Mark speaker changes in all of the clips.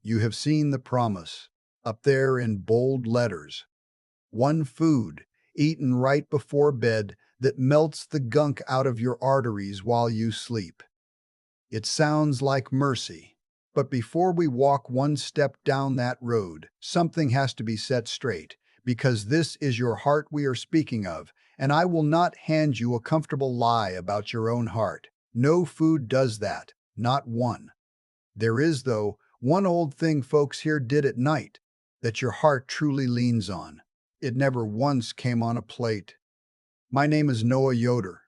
Speaker 1: You have seen the promise, up there in bold letters. One food, eaten right before bed, that melts the gunk out of your arteries while you sleep. It sounds like mercy. But before we walk one step down that road, something has to be set straight, because this is your heart we are speaking of, and I will not hand you a comfortable lie about your own heart. No food does that, not one. There is, though, one old thing folks here did at night that your heart truly leans on. It never once came on a plate. My name is Noah Yoder.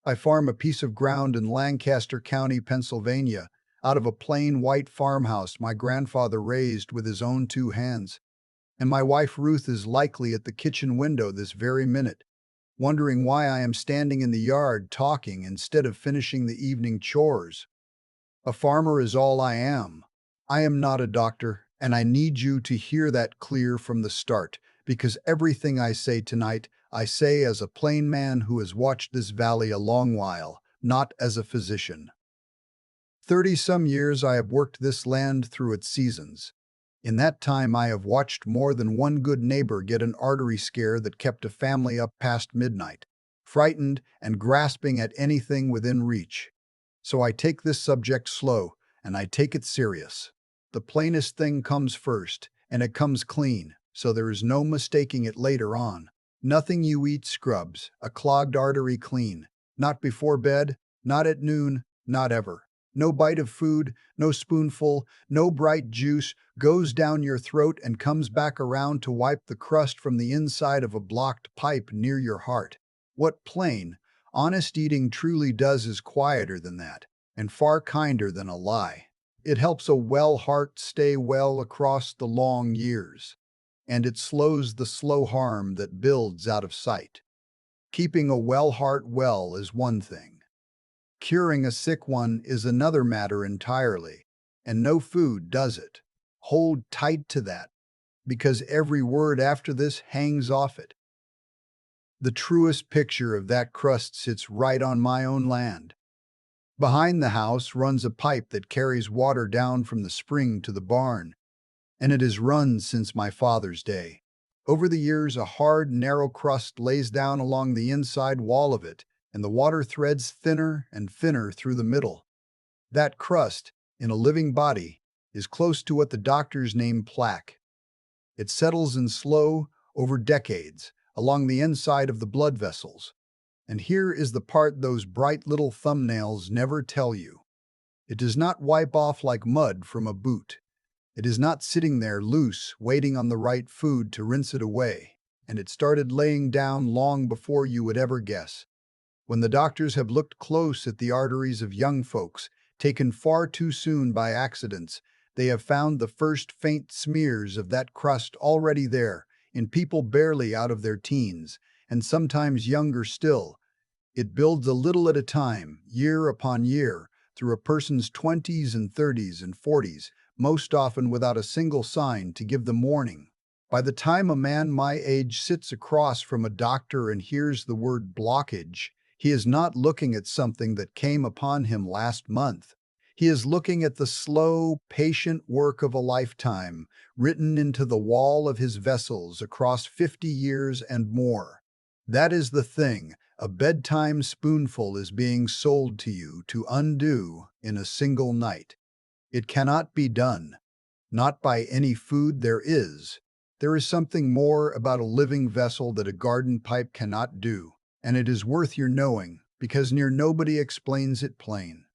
Speaker 1: I farm a piece of ground in Lancaster County, Pennsylvania, out of a plain white farmhouse my grandfather raised with his own two hands. And my wife Ruth is likely at the kitchen window this very minute, wondering why I am standing in the yard talking instead of finishing the evening chores. A farmer is all I am. I am not a doctor, and I need you to hear that clear from the start, because everything I say tonight, I say as a plain man who has watched this valley a long while, not as a physician. 30-some years I have worked this land through its seasons. In that time I have watched more than one good neighbor get an artery scare that kept a family up past midnight, frightened and grasping at anything within reach. So I take this subject slow, and I take it serious. The plainest thing comes first, and it comes clean, so there is no mistaking it later on. Nothing you eat scrubs a clogged artery clean. Not before bed, not at noon, not ever. No bite of food, no spoonful, no bright juice goes down your throat and comes back around to wipe the crust from the inside of a blocked pipe near your heart. What plain, honest eating truly does is quieter than that, and far kinder than a lie. It helps a well heart stay well across the long years, and it slows the slow harm that builds out of sight. Keeping a well heart well is one thing. Curing a sick one is another matter entirely, and no food does it. Hold tight to that, because every word after this hangs off it. The truest picture of that crust sits right on my own land. Behind the house runs a pipe that carries water down from the spring to the barn, and it has run since my father's day. Over the years, a hard, narrow crust lays down along the inside wall of it, and the water threads thinner and thinner through the middle. That crust, in a living body, is close to what the doctors name plaque. It settles in slow, over decades, along the inside of the blood vessels. And here is the part those bright little thumbnails never tell you. It does not wipe off like mud from a boot. It is not sitting there loose, waiting on the right food to rinse it away, and it started laying down long before you would ever guess. When the doctors have looked close at the arteries of young folks, taken far too soon by accidents, they have found the first faint smears of that crust already there, in people barely out of their teens, and sometimes younger still. It builds a little at a time, year upon year, through a person's 20s and 30s and 40s, most often without a single sign to give them warning. By the time a man my age sits across from a doctor and hears the word blockage, he is not looking at something that came upon him last month. He is looking at the slow, patient work of a lifetime, written into the wall of his vessels across 50 years and more. That is the thing a bedtime spoonful is being sold to you to undo in a single night. It cannot be done, not by any food there is. There is something more about a living vessel that a garden pipe cannot do, and it is worth your knowing, because near nobody explains it plain.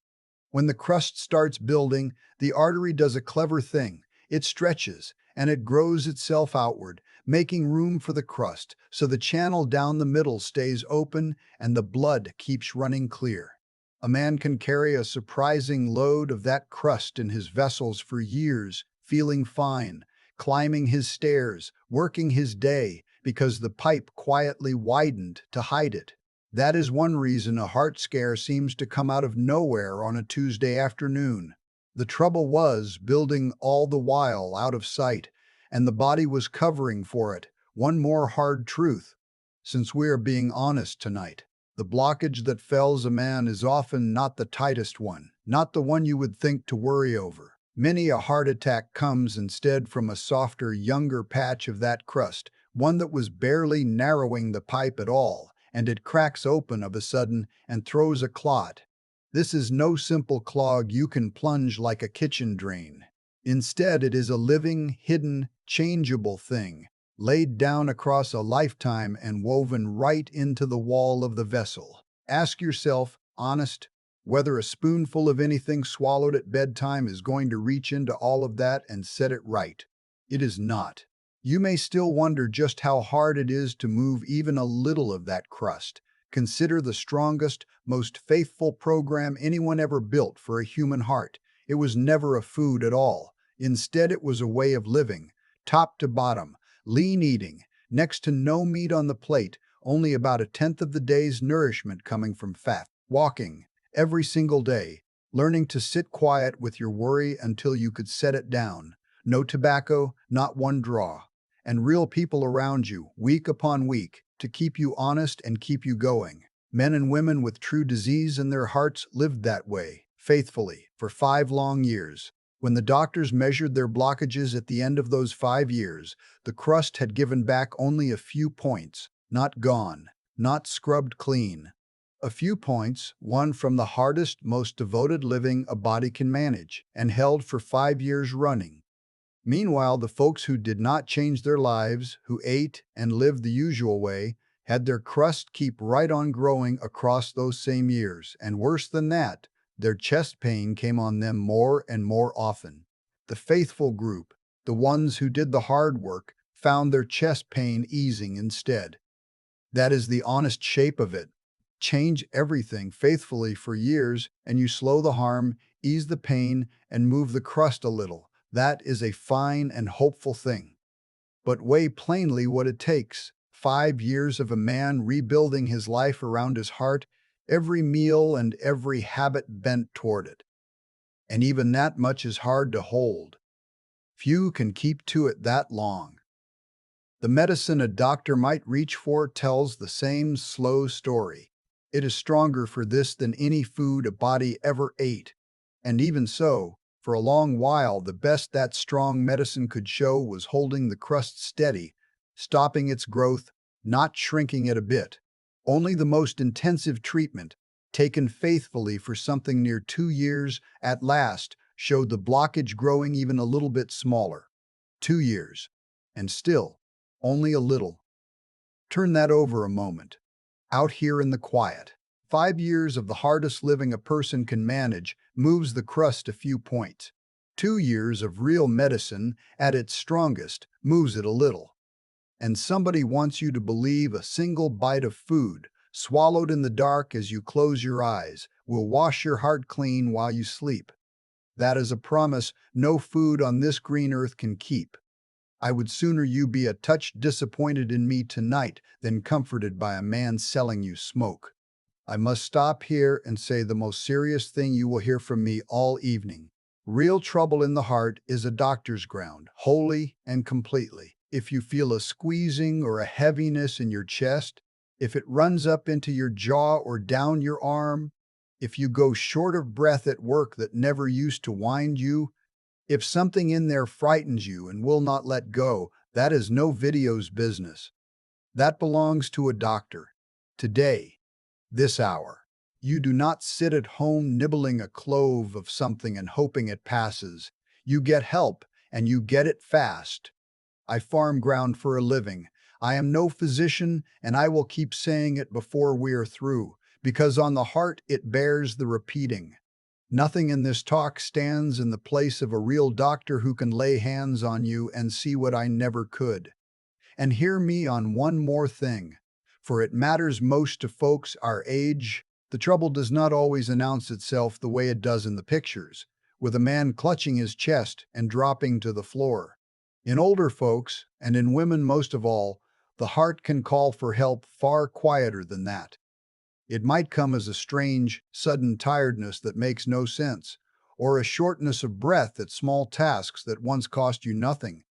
Speaker 1: When the crust starts building, the artery does a clever thing. It stretches, and it grows itself outward, making room for the crust, so the channel down the middle stays open and the blood keeps running clear. A man can carry a surprising load of that crust in his vessels for years, feeling fine, climbing his stairs, working his day, because the pipe quietly widened to hide it. That is one reason a heart scare seems to come out of nowhere on a Tuesday afternoon. The trouble was building all the while out of sight, and the body was covering for it. One more hard truth, since we are being honest tonight. The blockage that fells a man is often not the tightest one, not the one you would think to worry over. Many a heart attack comes instead from a softer, younger patch of that crust, one that was barely narrowing the pipe at all, and it cracks open of a sudden and throws a clot. This is no simple clog you can plunge like a kitchen drain. Instead, it is a living, hidden, changeable thing, laid down across a lifetime and woven right into the wall of the vessel. Ask yourself, honest, whether a spoonful of anything swallowed at bedtime is going to reach into all of that and set it right. It is not. You may still wonder just how hard it is to move even a little of that crust. Consider the strongest, most faithful program anyone ever built for a human heart. It was never a food at all. Instead, it was a way of living, top to bottom, lean eating, next to no meat on the plate, only about a tenth of the day's nourishment coming from fat. Walking, every single day, learning to sit quiet with your worry until you could set it down. No tobacco, not one draw. And real people around you, week upon week, to keep you honest and keep you going. Men and women with true disease in their hearts lived that way, faithfully, for 5 long years. When the doctors measured their blockages at the end of those 5 years, the crust had given back only a few points, not gone, not scrubbed clean. A few points, one from the hardest, most devoted living a body can manage, and held for 5 years running. Meanwhile, the folks who did not change their lives, who ate and lived the usual way, had their crust keep right on growing across those same years, and worse than that, their chest pain came on them more and more often. The faithful group, the ones who did the hard work, found their chest pain easing instead. That is the honest shape of it. Change everything faithfully for years, and you slow the harm, ease the pain, and move the crust a little. That is a fine and hopeful thing. But weigh plainly what it takes. 5 years of a man rebuilding his life around his heart, every meal and every habit bent toward it. And even that much is hard to hold. Few can keep to it that long. The medicine a doctor might reach for tells the same slow story. It is stronger for this than any food a body ever ate. And even so, for a long while, the best that strong medicine could show was holding the crust steady, stopping its growth, not shrinking it a bit. Only the most intensive treatment, taken faithfully for something near 2 years, at last showed the blockage growing even a little bit smaller. 2 years. And still, only a little. Turn that over a moment. Out here in the quiet, 5 years of the hardest living a person can manage moves the crust a few points. 2 years of real medicine, at its strongest, moves it a little. And somebody wants you to believe a single bite of food, swallowed in the dark as you close your eyes, will wash your heart clean while you sleep. That is a promise no food on this green earth can keep. I would sooner you be a touch disappointed in me tonight than comforted by a man selling you smoke. I must stop here and say the most serious thing you will hear from me all evening. Real trouble in the heart is a doctor's ground, wholly and completely. If you feel a squeezing or a heaviness in your chest, if it runs up into your jaw or down your arm, if you go short of breath at work that never used to wind you, if something in there frightens you and will not let go, that is no video's business. That belongs to a doctor. Today, this hour. You do not sit at home nibbling a clove of something and hoping it passes. You get help, and you get it fast. I farm ground for a living. I am no physician, and I will keep saying it before we are through, because on the heart it bears the repeating. Nothing in this talk stands in the place of a real doctor who can lay hands on you and see what I never could. And hear me on one more thing, for it matters most to folks our age. The trouble does not always announce itself the way it does in the pictures, with a man clutching his chest and dropping to the floor. In older folks, and in women most of all, the heart can call for help far quieter than that. It might come as a strange, sudden tiredness that makes no sense, or a shortness of breath at small tasks that once cost you nothing.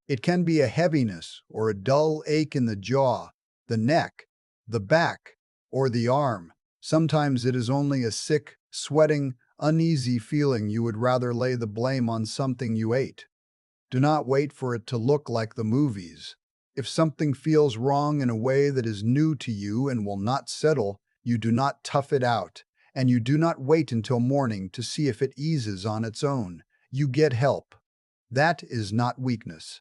Speaker 1: It can be a heaviness or a dull ache in the jaw, the neck, the back, or the arm. Sometimes it is only a sick, sweating, uneasy feeling you would rather lay the blame on something you ate. Do not wait for it to look like the movies. If something feels wrong in a way that is new to you and will not settle, you do not tough it out, and you do not wait until morning to see if it eases on its own. You get help. That is not weakness.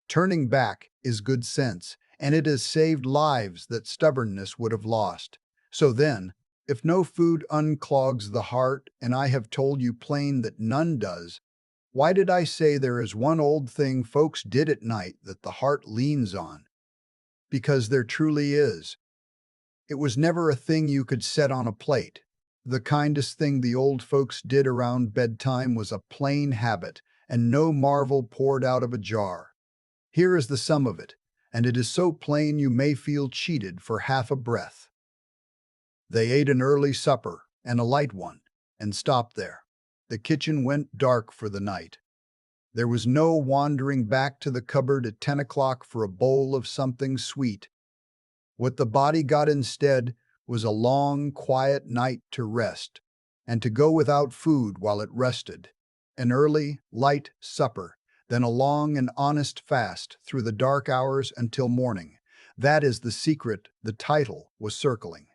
Speaker 1: Turning back is good sense, and it has saved lives that stubbornness would have lost. So then, if no food unclogs the heart, and I have told you plain that none does, why did I say there is one old thing folks did at night that the heart leans on? Because there truly is. It was never a thing you could set on a plate. The kindest thing the old folks did around bedtime was a plain habit, and no marvel poured out of a jar. Here is the sum of it, and it is so plain you may feel cheated for half a breath. They ate an early supper, and a light one, and stopped there. The kitchen went dark for the night. There was no wandering back to the cupboard at 10 o'clock for a bowl of something sweet. What the body got instead was a long, quiet night to rest, and to go without food while it rested. An early, light supper, then a long and honest fast through the dark hours until morning. That is the secret the title was circling.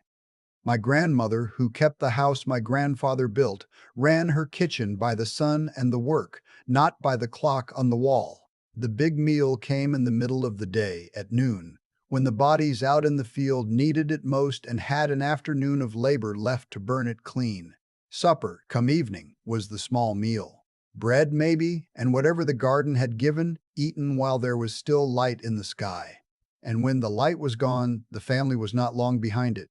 Speaker 1: My grandmother, who kept the house my grandfather built, ran her kitchen by the sun and the work, not by the clock on the wall. The big meal came in the middle of the day, at noon, when the bodies out in the field needed it most and had an afternoon of labor left to burn it clean. Supper, come evening, was the small meal. Bread, maybe, and whatever the garden had given, eaten while there was still light in the sky. And when the light was gone, the family was not long behind it.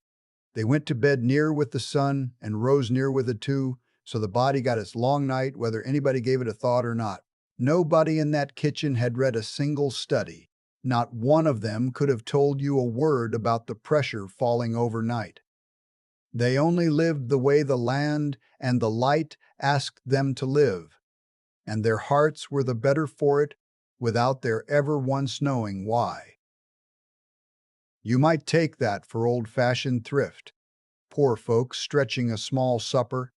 Speaker 1: They went to bed near with the sun and rose near with it too, so the body got its long night whether anybody gave it a thought or not. Nobody in that kitchen had read a single study. Not one of them could have told you a word about the pressure falling overnight. They only lived the way the land and the light asked them to live, and their hearts were the better for it without their ever once knowing why. You might take that for old-fashioned thrift. Poor folks stretching a small supper.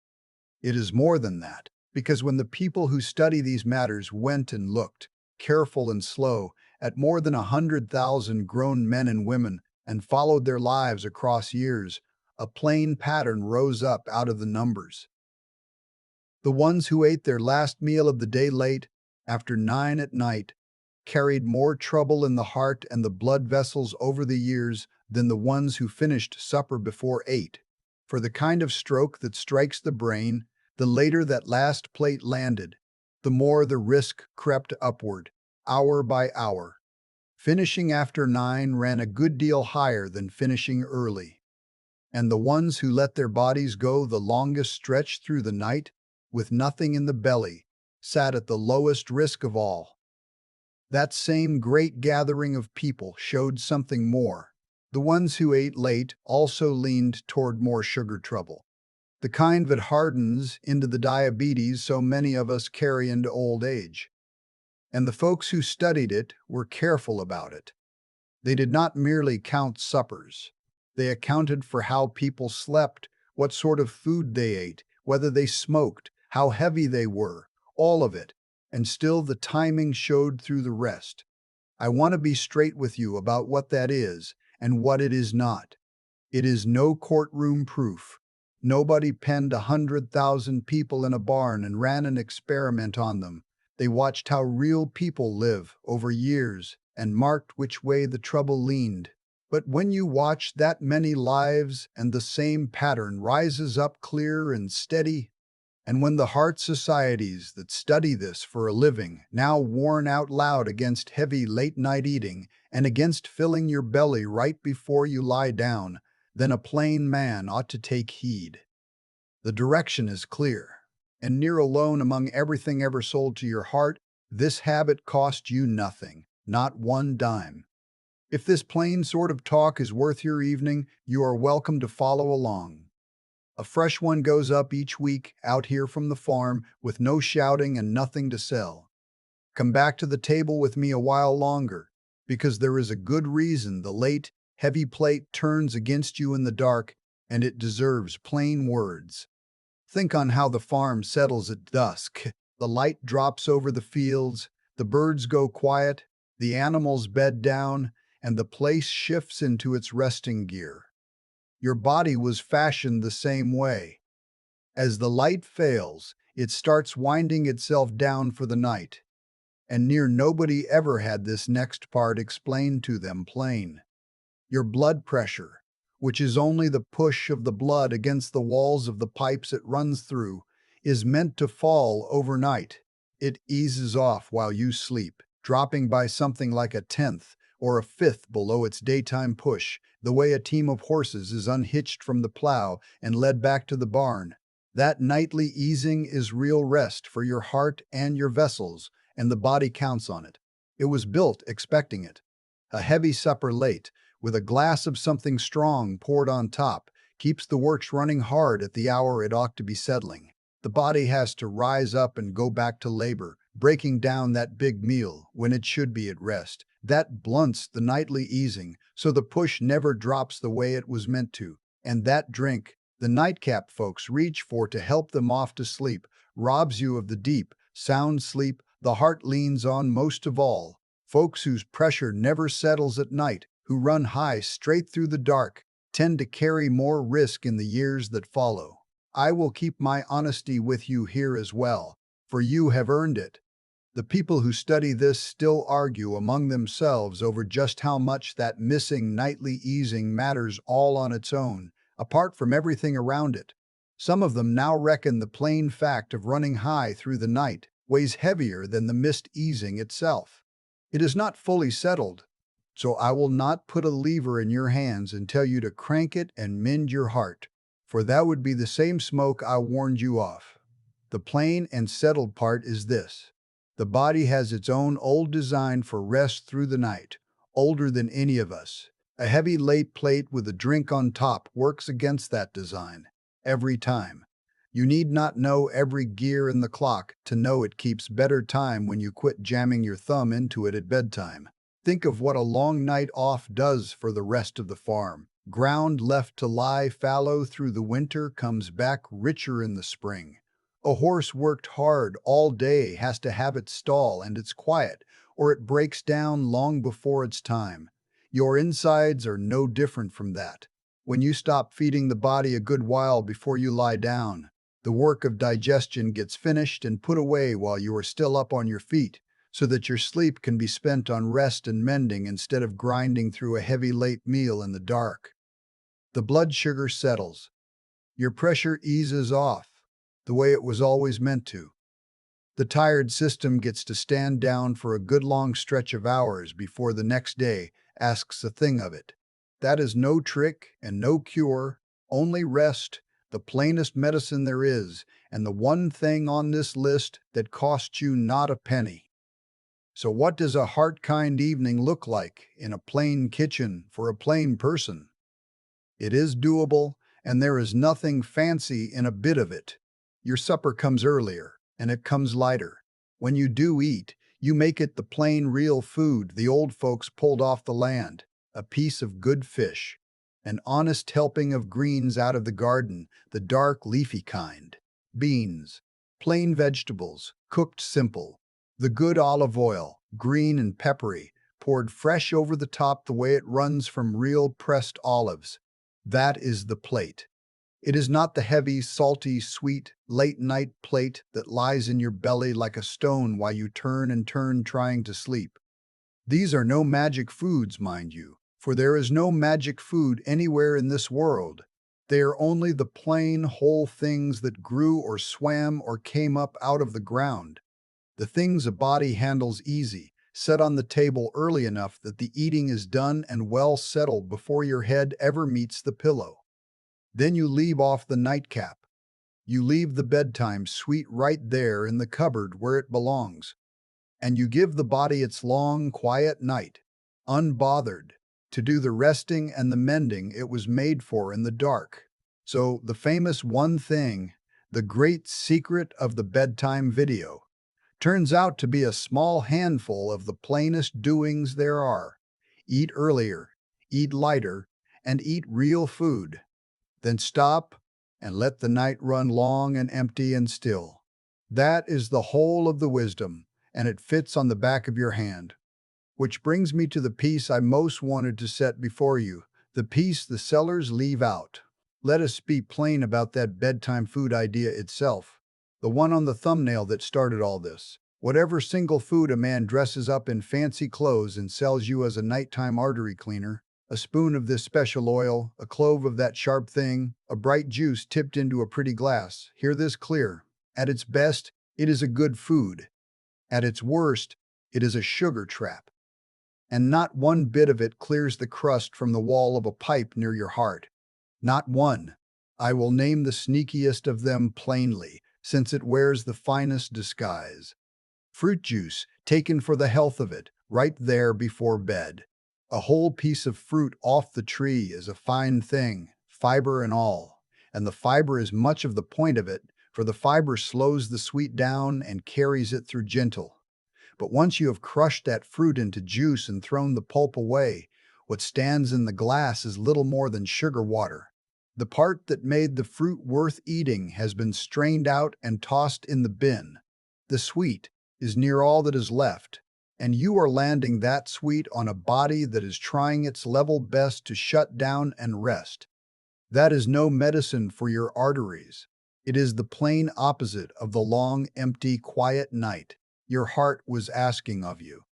Speaker 1: It is more than that, because when the people who study these matters went and looked, careful and slow, at more than 100,000 grown men and women and followed their lives across years, a plain pattern rose up out of the numbers. The ones who ate their last meal of the day late, after 9 at night, carried more trouble in the heart and the blood vessels over the years than the ones who finished supper before 8. For the kind of stroke that strikes the brain, the later that last plate landed, the more the risk crept upward, hour by hour. Finishing after 9 ran a good deal higher than finishing early. And the ones who let their bodies go the longest stretch through the night, with nothing in the belly, sat at the lowest risk of all. That same great gathering of people showed something more. The ones who ate late also leaned toward more sugar trouble, the kind that hardens into the diabetes so many of us carry into old age. And the folks who studied it were careful about it. They did not merely count suppers. They accounted for how people slept, what sort of food they ate, whether they smoked, how heavy they were, all of it. And still the timing showed through the rest. I want to be straight with you about what that is and what it is not. It is no courtroom proof. Nobody penned 100,000 people in a barn and ran an experiment on them. They watched how real people live over years and marked which way the trouble leaned. But when you watch that many lives and the same pattern rises up clear and steady, and when the heart societies that study this for a living now warn out loud against heavy late-night eating and against filling your belly right before you lie down, then a plain man ought to take heed. The direction is clear, and near alone among everything ever sold to your heart, this habit cost you nothing, not one dime. If this plain sort of talk is worth your evening, you are welcome to follow along. A fresh one goes up each week out here from the farm with no shouting and nothing to sell. Come back to the table with me a while longer, because there is a good reason the late, heavy plate turns against you in the dark, and it deserves plain words. Think on how the farm settles at dusk. The light drops over the fields, the birds go quiet, the animals bed down, and the place shifts into its resting gear. Your body was fashioned the same way. As the light fails, it starts winding itself down for the night. And near nobody ever had this next part explained to them plain. Your blood pressure, which is only the push of the blood against the walls of the pipes it runs through, is meant to fall overnight. It eases off while you sleep, dropping by something like a tenth or a fifth below its daytime push, the way a team of horses is unhitched from the plow and led back to the barn. That nightly easing is real rest for your heart and your vessels, and the body counts on it. It was built expecting it. A heavy supper late, with a glass of something strong poured on top, keeps the works running hard at the hour it ought to be settling. The body has to rise up and go back to labor, breaking down that big meal when it should be at rest. That blunts the nightly easing, so the push never drops the way it was meant to. And that drink, the nightcap folks reach for to help them off to sleep, robs you of the deep, sound sleep the heart leans on most of all. Folks whose pressure never settles at night, who run high straight through the dark, tend to carry more risk in the years that follow. I will keep my honesty with you here as well, for you have earned it. The people who study this still argue among themselves over just how much that missing nightly easing matters all on its own, apart from everything around it. Some of them now reckon the plain fact of running high through the night weighs heavier than the missed easing itself. It is not fully settled, so I will not put a lever in your hands and tell you to crank it and mend your heart, for that would be the same smoke I warned you off. The plain and settled part is this. The body has its own old design for rest through the night, older than any of us. A heavy late plate with a drink on top works against that design, every time. You need not know every gear in the clock to know it keeps better time when you quit jamming your thumb into it at bedtime. Think of what a long night off does for the rest of the farm. Ground left to lie fallow through the winter comes back richer in the spring. A horse worked hard all day has to have its stall and its quiet, or it breaks down long before its time. Your insides are no different from that. When you stop feeding the body a good while before you lie down, the work of digestion gets finished and put away while you are still up on your feet, so that your sleep can be spent on rest and mending instead of grinding through a heavy late meal in the dark. The blood sugar settles. Your pressure eases off, the way it was always meant to. The tired system gets to stand down for a good long stretch of hours before the next day asks a thing of it. That is no trick and no cure, only rest, the plainest medicine there is, and the one thing on this list that costs you not a penny. So what does a heart-kind evening look like in a plain kitchen for a plain person? It is doable, and there is nothing fancy in a bit of it. Your supper comes earlier, and it comes lighter. When you do eat, you make it the plain real food the old folks pulled off the land, a piece of good fish, an honest helping of greens out of the garden, the dark leafy kind, beans, plain vegetables, cooked simple, the good olive oil, green and peppery, poured fresh over the top the way it runs from real pressed olives. That is the plate. It is not the heavy, salty, sweet, late-night plate that lies in your belly like a stone while you turn and turn trying to sleep. These are no magic foods, mind you, for there is no magic food anywhere in this world. They are only the plain, whole things that grew or swam or came up out of the ground. The things a body handles easy, set on the table early enough that the eating is done and well settled before your head ever meets the pillow. Then you leave off the nightcap. You leave the bedtime suite right there in the cupboard where it belongs. And you give the body its long, quiet night, unbothered, to do the resting and the mending it was made for in the dark. So the famous one thing, the great secret of the bedtime video, turns out to be a small handful of the plainest doings there are. Eat earlier, eat lighter, and eat real food. Then stop, and let the night run long and empty and still. That is the whole of the wisdom, and it fits on the back of your hand. Which brings me to the piece I most wanted to set before you, the piece the sellers leave out. Let us be plain about that bedtime food idea itself, the one on the thumbnail that started all this. Whatever single food a man dresses up in fancy clothes and sells you as a nighttime artery cleaner, a spoon of this special oil, a clove of that sharp thing, a bright juice tipped into a pretty glass, hear this clear. At its best, it is a good food. At its worst, it is a sugar trap. And not one bit of it clears the crust from the wall of a pipe near your heart. Not one. I will name the sneakiest of them plainly, since it wears the finest disguise. Fruit juice, taken for the health of it, right there before bed. A whole piece of fruit off the tree is a fine thing, fiber and all. And the fiber is much of the point of it, for the fiber slows the sweet down and carries it through gentle. But once you have crushed that fruit into juice and thrown the pulp away, what stands in the glass is little more than sugar water. The part that made the fruit worth eating has been strained out and tossed in the bin. The sweet is near all that is left, and you are landing that sweet on a body that is trying its level best to shut down and rest. That is no medicine for your arteries. It is the plain opposite of the long, empty, quiet night your heart was asking of you.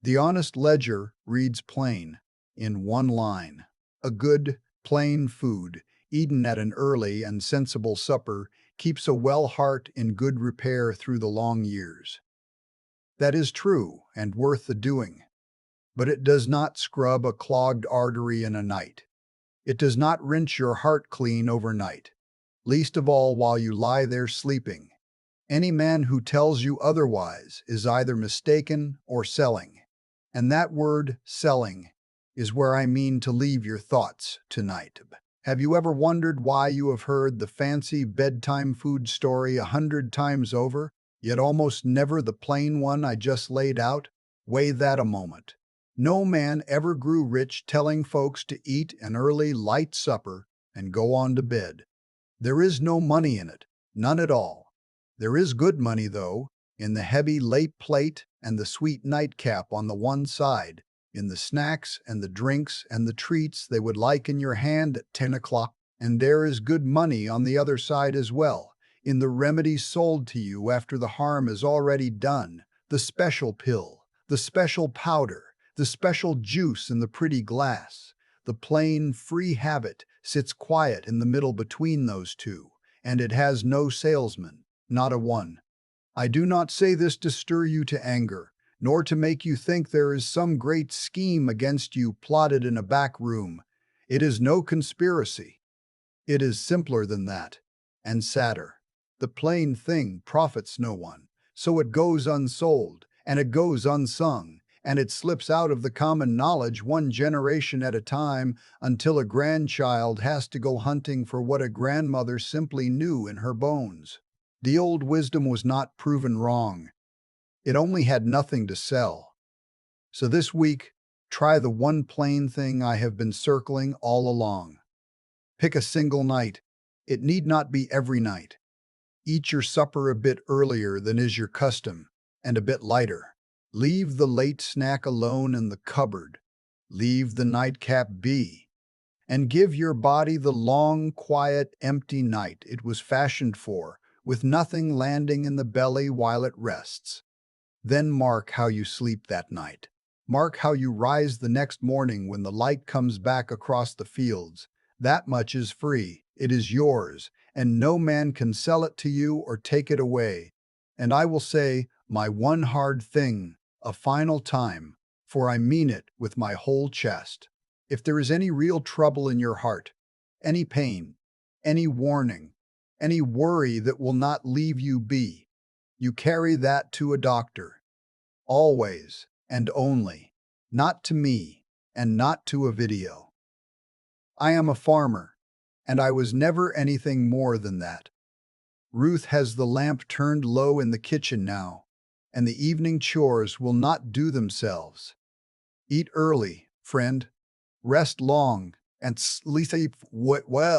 Speaker 1: The honest ledger reads plain, in one line. A good, plain food, eaten at an early and sensible supper, keeps a well heart in good repair through the long years. That is true and worth the doing. But it does not scrub a clogged artery in a night. It does not rinse your heart clean overnight, least of all while you lie there sleeping. Any man who tells you otherwise is either mistaken or selling. And that word, selling, is where I mean to leave your thoughts tonight. Have you ever wondered why you have heard the fancy bedtime food story 100 times over, yet almost never the plain one I just laid out? Weigh that a moment. No man ever grew rich telling folks to eat an early, light supper and go on to bed. There is no money in it, none at all. There is good money, though, in the heavy late plate and the sweet nightcap on the one side, in the snacks and the drinks and the treats they would like in your hand at 10 o'clock. And there is good money on the other side as well, in the remedies sold to you after the harm is already done, the special pill, the special powder, the special juice in the pretty glass. The plain, free habit sits quiet in the middle between those two, and it has no salesman. Not a one. I do not say this to stir you to anger, nor to make you think there is some great scheme against you plotted in a back room. It is no conspiracy. It is simpler than that, and sadder. The plain thing profits no one, so it goes unsold, and it goes unsung, and it slips out of the common knowledge one generation at a time until a grandchild has to go hunting for what a grandmother simply knew in her bones. The old wisdom was not proven wrong. It only had nothing to sell. So this week, try the one plain thing I have been circling all along. Pick a single night. It need not be every night. Eat your supper a bit earlier than is your custom, and a bit lighter. Leave the late snack alone in the cupboard. Leave the nightcap be. And give your body the long, quiet, empty night it was fashioned for, with nothing landing in the belly while it rests. Then mark how you sleep that night. Mark how you rise the next morning when the light comes back across the fields. That much is free. It is yours, and no man can sell it to you or take it away. And I will say my one hard thing a final time, for I mean it with my whole chest. If there is any real trouble in your heart, any pain, any warning, any worry that will not leave you be, you carry that to a doctor. Always and only. Not to me and not to a video. I am a farmer, and I was never anything more than that. Ruth has the lamp turned low in the kitchen now, and the evening chores will not do themselves. Eat early, friend. Rest long, and sleep well.